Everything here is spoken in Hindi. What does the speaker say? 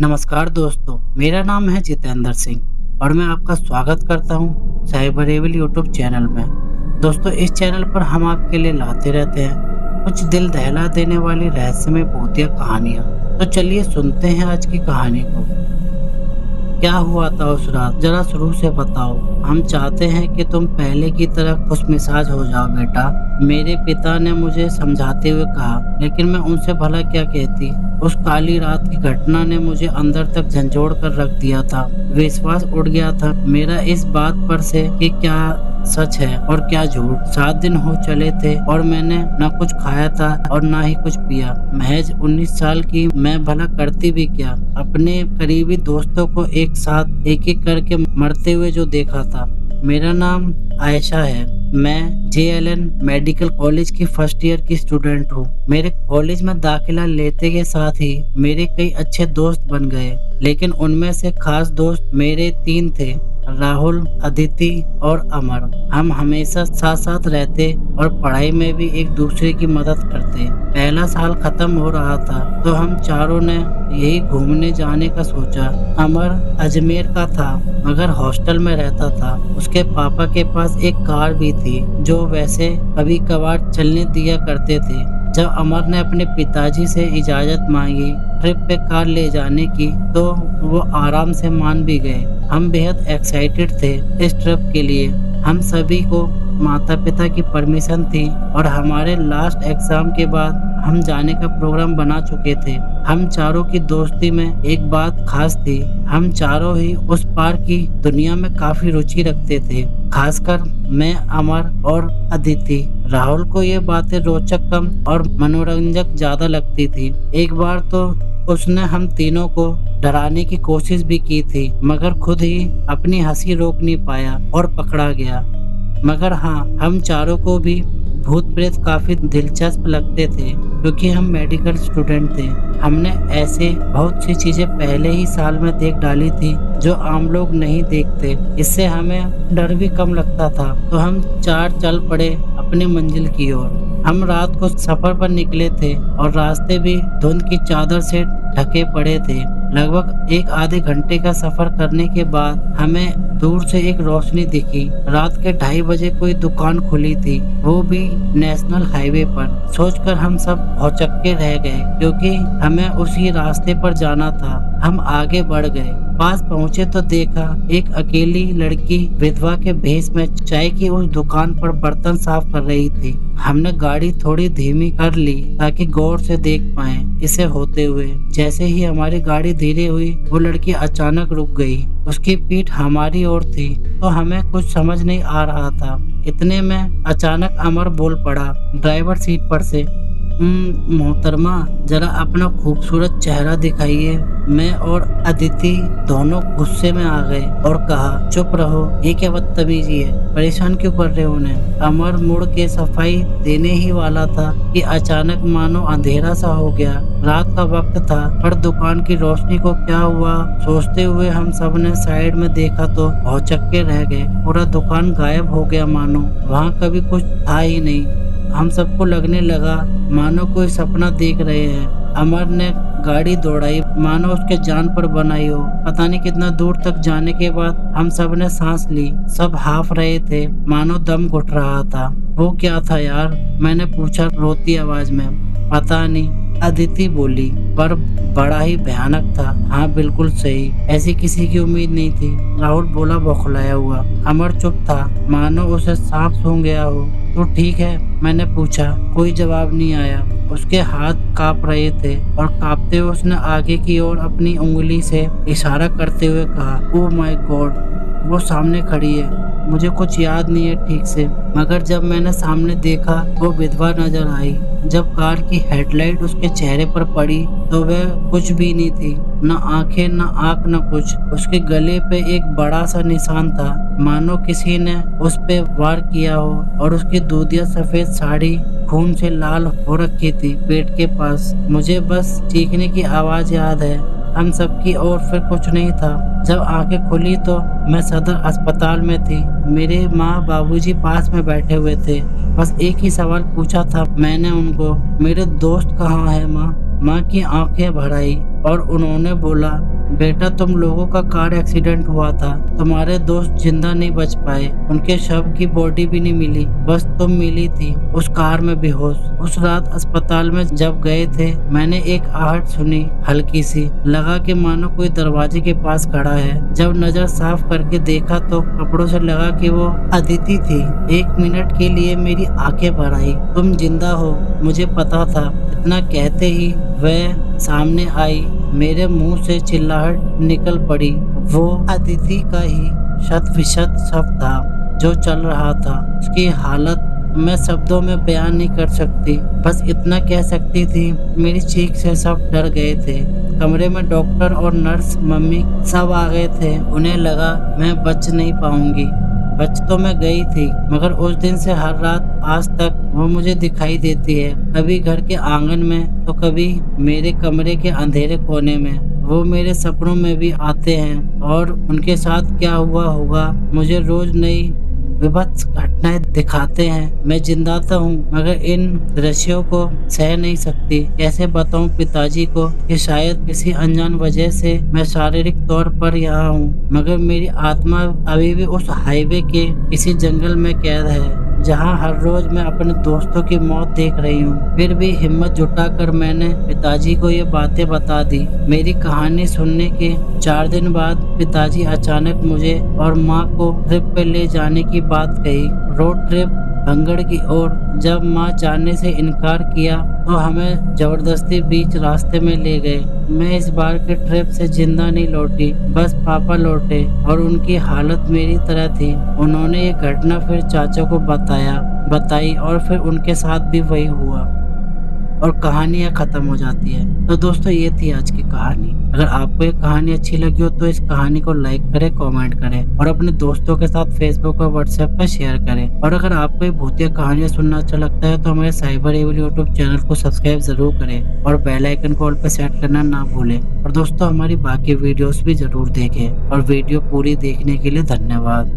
नमस्कार दोस्तों, मेरा नाम है जितेंद्र सिंह और मैं आपका स्वागत करता हूं साइबरेबल यूट्यूब चैनल में। दोस्तों, इस चैनल पर हम आपके लिए लाते रहते हैं कुछ दिल दहला देने वाली रहस्यमय भूतिया कहानियां। तो चलिए सुनते हैं आज की कहानी को। क्या हुआ था उस रात, जरा शुरू से बताओ। हम चाहते हैं कि तुम पहले की तरह खुशमिजाज हो जाओ बेटा, मेरे पिता ने मुझे समझाते हुए कहा। लेकिन मैं उनसे भला क्या कहती। उस काली रात की घटना ने मुझे अंदर तक झंझोड़ कर रख दिया था। विश्वास उड़ गया था मेरा इस बात पर से कि क्या सच है और क्या झूठ। 7 दिन हो चले थे और मैंने न कुछ खाया था और न ही कुछ पिया। महज 19 साल की मैं भला करती भी क्या। अपने करीबी दोस्तों को एक साथ एक एक करके मरते हुए जो देखा था। मेरा नाम आयशा है। मैं JLN मेडिकल कॉलेज की फर्स्ट ईयर की स्टूडेंट हूँ। मेरे कॉलेज में दाखिला लेते के साथ ही मेरे कई अच्छे दोस्त बन गए, लेकिन उनमें से खास दोस्त मेरे 3 थे, राहुल, अदिति और अमर। हम हमेशा साथ साथ रहते और पढ़ाई में भी एक दूसरे की मदद करते। पहला साल खत्म हो रहा था तो हम चारों ने यही घूमने जाने का सोचा। अमर अजमेर का था मगर हॉस्टल में रहता था। उसके पापा के पास एक कार भी थी जो वैसे कभी कभार चलने दिया करते थे। जब अमर ने अपने पिताजी से इजाजत मांगी ट्रिप पे कार ले जाने की तो वो आराम से मान भी गए। हम बेहद एक्साइटेड थे इस ट्रिप के लिए। हम सभी को माता पिता की परमिशन थी और हमारे लास्ट एग्जाम के बाद हम जाने का प्रोग्राम बना चुके थे। हम चारों की दोस्ती में एक बात खास थी, हम चारों ही उस पार की दुनिया में काफी रुचि रखते थे, खासकर मैं, अमर और अदिति। राहुल को ये बातें रोचक कम और मनोरंजक ज्यादा लगती थी। एक बार तो उसने हम तीनों को डराने की कोशिश भी की थी, मगर खुद ही अपनी हंसी रोक नहीं पाया और पकड़ा गया। मगर हाँ, हम चारों को भी भूत प्रेत काफी दिलचस्प लगते थे क्योंकि हम मेडिकल स्टूडेंट थे। हमने ऐसे बहुत सी चीजें पहले ही साल में देख डाली थी जो आम लोग नहीं देखते। इससे हमें डर भी कम लगता था। तो हम 4 चल पड़े अपनी मंजिल की ओर। हम रात को सफर पर निकले थे और रास्ते भी धुंध की चादर से ढके पड़े थे। लगभग 1 आधे घंटे का सफर करने के बाद हमें दूर से एक रोशनी दिखी। रात के 2:30 बजे कोई दुकान खुली थी, वो भी नेशनल हाईवे पर। सोचकर हम सब भौचक्के रह गए क्योंकि हमें उसी रास्ते पर जाना था। हम आगे बढ़ गए। पास पहुंचे तो देखा एक अकेली लड़की विधवा के भेष में चाय की उस दुकान पर बर्तन साफ कर रही थी। हमने गाड़ी थोड़ी धीमी कर ली ताकि गौर से देख पाए इसे होते हुए। जैसे ही हमारी गाड़ी धीरे हुई वो लड़की अचानक रुक गई। उसकी पीठ हमारी ओर थी तो हमें कुछ समझ नहीं आ रहा था। इतने में अचानक अमर बोल पड़ा ड्राइवर सीट पर से, मोहतरमा जरा अपना खूबसूरत चेहरा दिखाइए। मैं और अदिति दोनों गुस्से में आ गए और कहा, चुप रहो, ये क्या बदतमीजी है, परेशान क्यों कर रहे हो उन्हें। अमर मुड़ के सफाई देने ही वाला था कि अचानक मानो अंधेरा सा हो गया। रात का वक्त था पर दुकान की रोशनी को क्या हुआ सोचते हुए हम सब ने साइड में देखा तो भौचक्के रह गए। पूरा दुकान गायब हो गया, मानो वहाँ कभी कुछ था ही नहीं। हम सबको लगने लगा मानो कोई सपना देख रहे हैं। अमर ने गाड़ी दौड़ाई मानो उसके जान पर बनाई हो। पता नहीं कितना दूर तक जाने के बाद हम सब ने सांस ली। सब हाफ रहे थे मानो दम घुट रहा था। वो क्या था यार, मैंने पूछा रोती आवाज में। पता नहीं, अदिति बोली, पर बड़ा ही भयानक था। हाँ बिल्कुल सही, ऐसी किसी की उम्मीद नहीं थी, राहुल बोला बौखलाया हुआ। अमर चुप था मानो उसे सांप सूंघ गया हो। तो ठीक है, मैंने पूछा। कोई जवाब नहीं आया। उसके हाथ कांप रहे थे और कांपते हुए उसने आगे की ओर अपनी उंगली से इशारा करते हुए कहा, ओह माय गॉड, वो सामने खड़ी है। मुझे कुछ याद नहीं है ठीक से, मगर जब मैंने सामने देखा वो विधवा नजर आई। जब कार की हेडलाइट उसके चेहरे पर पड़ी तो वह कुछ भी नहीं थी, न आंखें न आंख न कुछ। उसके गले पे एक बड़ा सा निशान था मानो किसी ने उस पे वार किया हो और उसकी दूधिया सफेद साड़ी खून से लाल हो रखी थी पेट के पास। मुझे बस चीखने की आवाज याद है। हम सबकी और फिर कुछ नहीं था। जब आंखें खुली तो मैं सदर अस्पताल में थी। मेरे माँ बाबूजी पास में बैठे हुए थे। बस एक ही सवाल पूछा था मैंने उनको, मेरे दोस्त कहाँ है माँ। माँ की आंखें भर आई। और उन्होंने बोला, बेटा तुम लोगों का कार एक्सीडेंट हुआ था, तुम्हारे दोस्त जिंदा नहीं बच पाए, उनके शव की बॉडी भी नहीं मिली, बस तुम मिली थी उस कार में बेहोश। उस रात अस्पताल में जब गए थे मैंने एक आहट सुनी, हल्की सी, लगा कि मानो कोई दरवाजे के पास खड़ा है। जब नजर साफ करके देखा तो कपड़ों से लगा कि वो अदिति थी। 1 मिनट के लिए मेरी आंखें भर आई। तुम जिंदा हो मुझे पता था। इतना कहते ही वह सामने आई। मेरे मुंह से चिल्लाहट निकल पड़ी। वो अदिति का ही 100% शब्द था जो चल रहा था। उसकी हालत मैं शब्दों में बयान नहीं कर सकती, बस इतना कह सकती थी, मेरी चीख से सब डर गए थे। कमरे में डॉक्टर और नर्स, मम्मी सब आ गए थे। उन्हें लगा मैं बच नहीं पाऊंगी। बच तो मैं गई थी, मगर उस दिन से हर रात आज तक वो मुझे दिखाई देती है, कभी घर के आंगन में तो कभी मेरे कमरे के अंधेरे कोने में। वो मेरे सपनों में भी आते हैं और उनके साथ क्या हुआ होगा मुझे रोज नई विभत्स घटनाएं दिखाते हैं। मैं जिंदा तो हूँ मगर इन दृश्यों को सह नहीं सकती। कैसे बताऊं पिताजी को कि शायद किसी अनजान वजह से मैं शारीरिक तौर पर यहाँ हूँ, मगर मेरी आत्मा अभी भी उस हाईवे के किसी जंगल में कैद है जहाँ हर रोज मैं अपने दोस्तों की मौत देख रही हूँ। फिर भी हिम्मत जुटाकर मैंने पिताजी को ये बातें बता दी। मेरी कहानी सुनने के 4 दिन बाद पिताजी अचानक मुझे और माँ को ट्रिप पे ले जाने की बात कही, रोड ट्रिप भंगड़ की ओर। जब माँ जाने से इनकार किया तो हमें जबरदस्ती बीच रास्ते में ले गए। मैं इस बार के ट्रिप से जिंदा नहीं लौटी, बस पापा लौटे और उनकी हालत मेरी तरह थी। उन्होंने ये घटना फिर चाचा को बताई और फिर उनके साथ भी वही हुआ और कहानियाँ खत्म हो जाती है। तो दोस्तों ये थी आज की कहानी। अगर आपको ये कहानी अच्छी लगी हो तो इस कहानी को लाइक करें, कमेंट करें और अपने दोस्तों के साथ फेसबुक और व्हाट्सएप पर शेयर करें। और अगर आपको ये भूतिया कहानियां सुनना अच्छा लगता है तो हमारे साइबर एविल यूट्यूब चैनल को सब्सक्राइब जरूर करें और बेल आइकन को ऑल पे सेट करना ना भूलें। और दोस्तों हमारी बाकी वीडियोस भी जरूर देखें और वीडियो पूरी देखने के लिए धन्यवाद।